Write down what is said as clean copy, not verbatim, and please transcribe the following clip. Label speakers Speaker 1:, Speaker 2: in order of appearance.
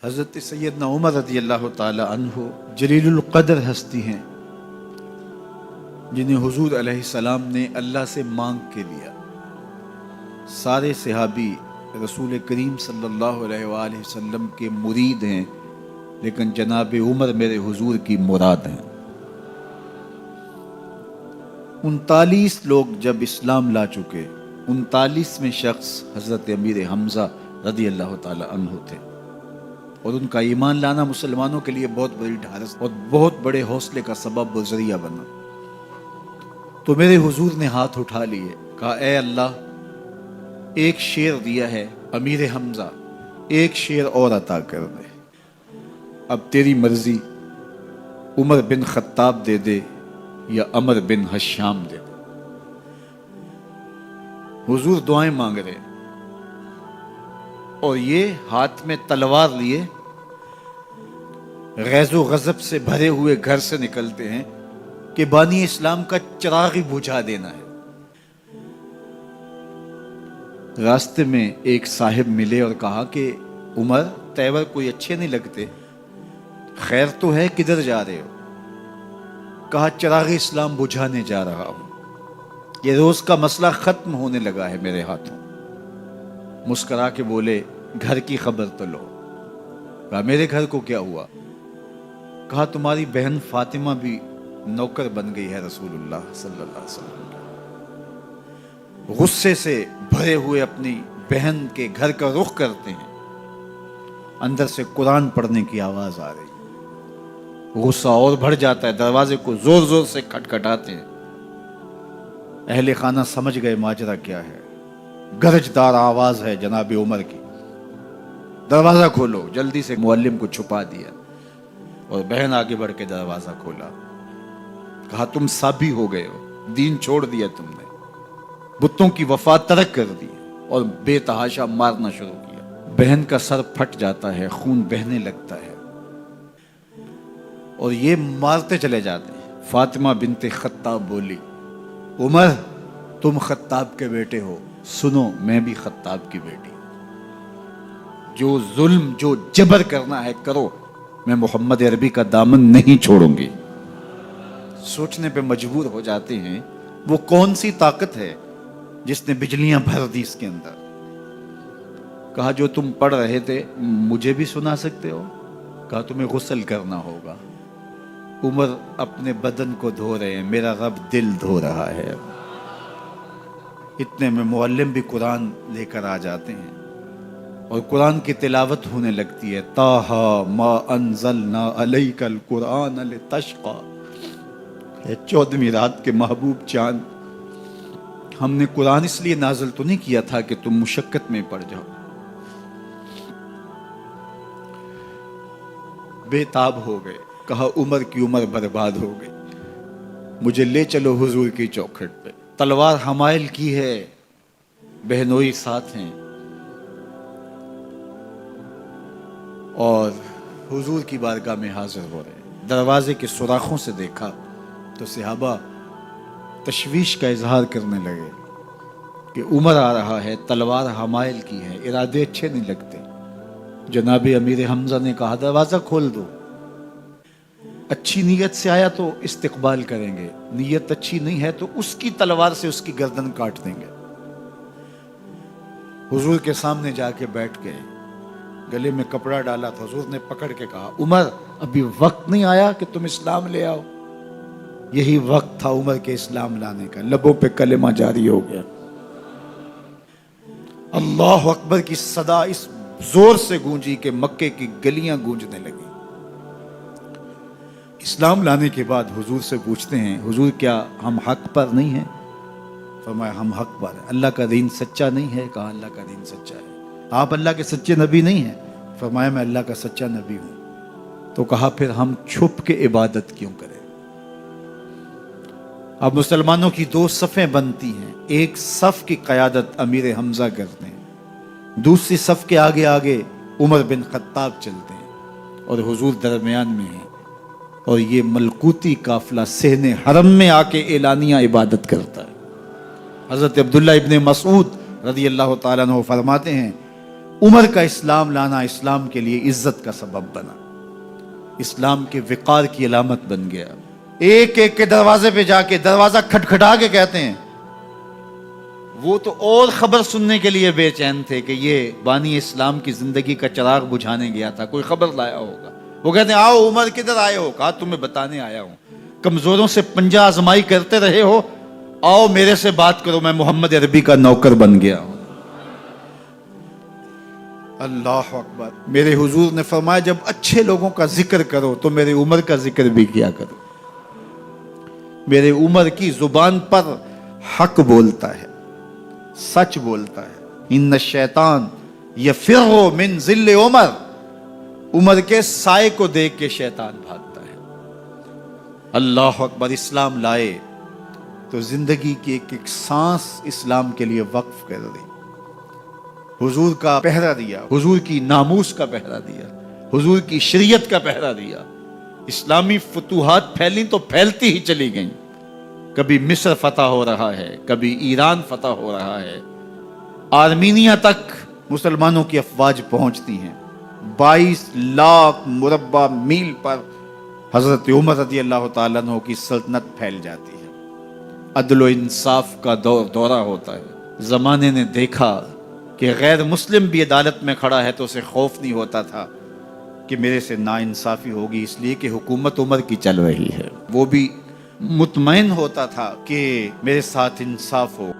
Speaker 1: حضرت سیدنا عمر رضی اللہ تعالی عنہ جلیل القدر ہستی ہیں جنہیں حضور علیہ السلام نے اللہ سے مانگ کے لیا۔ سارے صحابی رسول کریم صلی اللہ علیہ وآلہ وسلم کے مرید ہیں، لیکن جناب عمر میرے حضور کی مراد ہیں۔ 39 لوگ جب اسلام لا چکے، 39ویں شخص حضرت امیر حمزہ رضی اللہ تعالی عنہ تھے، اور ان کا ایمان لانا مسلمانوں کے لیے بہت بڑی ڈھارس اور بہت بڑے حوصلے کا سبب و ذریعہ بنا۔ تو میرے حضور نے ہاتھ اٹھا لیے، کہا اے اللہ، ایک شیر دیا ہے امیر حمزہ، ایک شیر اور عطا کر دے، اب تیری مرضی، عمر بن خطاب دے دے یا عمر بن حشام دے دے۔ حضور دعائیں مانگ رہے اور یہ ہاتھ میں تلوار لیے غیظ و غضب سے بھرے ہوئے گھر سے نکلتے ہیں کہ بانی اسلام کا چراغ ہی بجھا دینا ہے۔ راستے میں ایک صاحب ملے اور کہا کہ عمر، تیور کوئی اچھے نہیں لگتے، خیر تو ہے، کدھر جا رہے ہو؟ کہا چراغ اسلام بجھانے جا رہا ہوں، یہ روز کا مسئلہ ختم ہونے لگا ہے میرے ہاتھوں۔ مسکرا کے بولے گھر کی خبر تو لو۔ کہا میرے گھر کو کیا ہوا؟ کہا تمہاری بہن فاطمہ بھی نوکر بن گئی ہے رسول اللہ صلی اللہ علیہ وسلم۔ غصے سے بھرے ہوئے اپنی بہن کے گھر کا رخ کرتے ہیں، اندر سے قرآن پڑھنے کی آواز آ رہی، غصہ اور بڑھ جاتا ہے، دروازے کو زور زور سے کھٹکھٹاتے ہیں۔ اہل خانہ سمجھ گئے ماجرا کیا ہے، گرجدار آواز ہے جناب عمر کی، دروازہ کھولو۔ جلدی سے معلم کو چھپا دیا اور بہن آگے بڑھ کے دروازہ کھولا۔ کہا تم سابی ہو گئے ہو، دین چھوڑ دیا تم نے، بتوں کی وفا ترک کر دی اور بے تحاشا مارنا شروع کیا۔ بہن کا سر پھٹ جاتا ہے، خون بہنے لگتا ہے اور یہ مارتے چلے جاتے ہیں۔ فاطمہ بنت خطاب بولی عمر، تم خطاب کے بیٹے ہو، سنو میں بھی خطاب کی بیٹی، جو ظلم جو جبر کرنا ہے کرو، میں محمد عربی کا دامن نہیں چھوڑوں گی۔ سوچنے پہ مجبور ہو جاتے ہیں وہ کون سی طاقت ہے جس نے بجلیاں بھر دی اس کے اندر۔ کہا جو تم پڑھ رہے تھے مجھے بھی سنا سکتے ہو؟ کہا تمہیں غسل کرنا ہوگا۔ عمر اپنے بدن کو دھو رہے ہیں، میرا رب دل دھو رہا ہے۔ اتنے میں معلم بھی قرآن لے کر آ جاتے ہیں اور قرآن کی تلاوت ہونے لگتی ہے۔ طٰہٰ ما انزلنا علیک القرآن لتشقیٰ، 14ویں رات کے محبوب چاند، ہم نے قرآن اس لیے نازل تو نہیں کیا تھا کہ تم مشقت میں پڑ جاؤ۔ بے تاب ہو گئے، کہا عمر کی عمر برباد ہو گئی، مجھے لے چلو حضور کی چوکھٹ پہ۔ تلوار حمائل کی ہے، بہنوئی ساتھ ہیں، اور حضور کی بارگاہ میں حاضر ہو رہے ہیں۔ دروازے کے سوراخوں سے دیکھا تو صحابہ تشویش کا اظہار کرنے لگے کہ عمر آ رہا ہے، تلوار حمائل کی ہے، ارادے اچھے نہیں لگتے۔ جناب امیر حمزہ نے کہا دروازہ کھول دو، اچھی نیت سے آیا تو استقبال کریں گے، نیت اچھی نہیں ہے تو اس کی تلوار سے اس کی گردن کاٹ دیں گے۔ حضور کے سامنے جا کے بیٹھ گئے، گلے میں کپڑا ڈالا تھا، حضور نے پکڑ کے کہا عمر، ابھی وقت نہیں آیا کہ تم اسلام لے آؤ؟ یہی وقت تھا عمر کے اسلام لانے کا، لبوں پہ کلمہ جاری ہو گیا۔ اللہ اکبر کی صدا اس زور سے گونجی کہ مکے کی گلیاں گونجنے لگی۔ اسلام لانے کے بعد حضور سے پوچھتے ہیں حضور کیا ہم حق پر نہیں ہیں؟ فرمایا ہم حق پر ہیں۔ اللہ کا دین سچا نہیں ہے؟ کہا اللہ کا دین سچا ہے۔ آپ اللہ کے سچے نبی نہیں ہیں؟ فرمایا میں اللہ کا سچا نبی ہوں۔ تو کہا پھر ہم چھپ کے عبادت کیوں کریں؟ اب مسلمانوں کی 2 صفیں بنتی ہیں، ایک صف کی قیادت امیر حمزہ کرتے ہیں، دوسری صف کے آگے آگے عمر بن خطاب چلتے ہیں، اور حضور درمیان میں ہیں، اور یہ ملکوتی قافلہ صحن حرم میں آ کے اعلانیہ عبادت کرتا ہے۔ حضرت عبداللہ ابن مسعود رضی اللہ تعالیٰ عنہ فرماتے ہیں عمر کا اسلام لانا اسلام کے لیے عزت کا سبب بنا، اسلام کے وقار کی علامت بن گیا۔ ایک ایک کے دروازے پہ جا کے دروازہ کھٹکھٹا کے کہتے ہیں، وہ تو اور خبر سننے کے لیے بے چین تھے کہ یہ بانی اسلام کی زندگی کا چراغ بجھانے گیا تھا، کوئی خبر لایا ہوگا۔ وہ کہتے ہیں آؤ عمر کدھر آئے ہو؟ کہا تمہیں بتانے آیا ہوں، کمزوروں سے پنجہ آزمائی کرتے رہے ہو، آؤ میرے سے بات کرو، میں محمد عربی کا نوکر بن گیا ہوں۔ اللہ اکبر۔ میرے حضور نے فرمایا جب اچھے لوگوں کا ذکر کرو تو میرے عمر کا ذکر بھی کیا کرو۔ میرے عمر کی زبان پر حق بولتا ہے، سچ بولتا ہے۔ ان الشیطان یفر من ظل عمر، عمر کے سائے کو دیکھ کے شیطان بھاگتا ہے۔ اللہ اکبر۔ اسلام لائے تو زندگی کی ایک ایک سانس اسلام کے لیے وقف کر دی، حضور کا پہرا دیا، حضور کی ناموس کا پہرا دیا، حضور کی شریعت کا پہرا دیا۔ اسلامی فتوحات پھیلیں تو پھیلتی ہی چلی گئیں، کبھی مصر فتح ہو رہا ہے، کبھی ایران فتح ہو رہا ہے، آرمینیا تک مسلمانوں کی افواج پہنچتی ہیں۔ 22 لاکھ مربع میل پر حضرت عمر رضی اللہ تعالیٰ عنہ کی سلطنت پھیل جاتی ہے۔ عدل و انصاف کا دورہ ہوتا ہے۔ زمانے نے دیکھا کہ غیر مسلم بھی عدالت میں کھڑا ہے تو اسے خوف نہیں ہوتا تھا کہ میرے سے ناانصافی ہوگی، اس لیے کہ حکومت عمر کی چل رہی ہے۔ وہ بھی مطمئن ہوتا تھا کہ میرے ساتھ انصاف ہو۔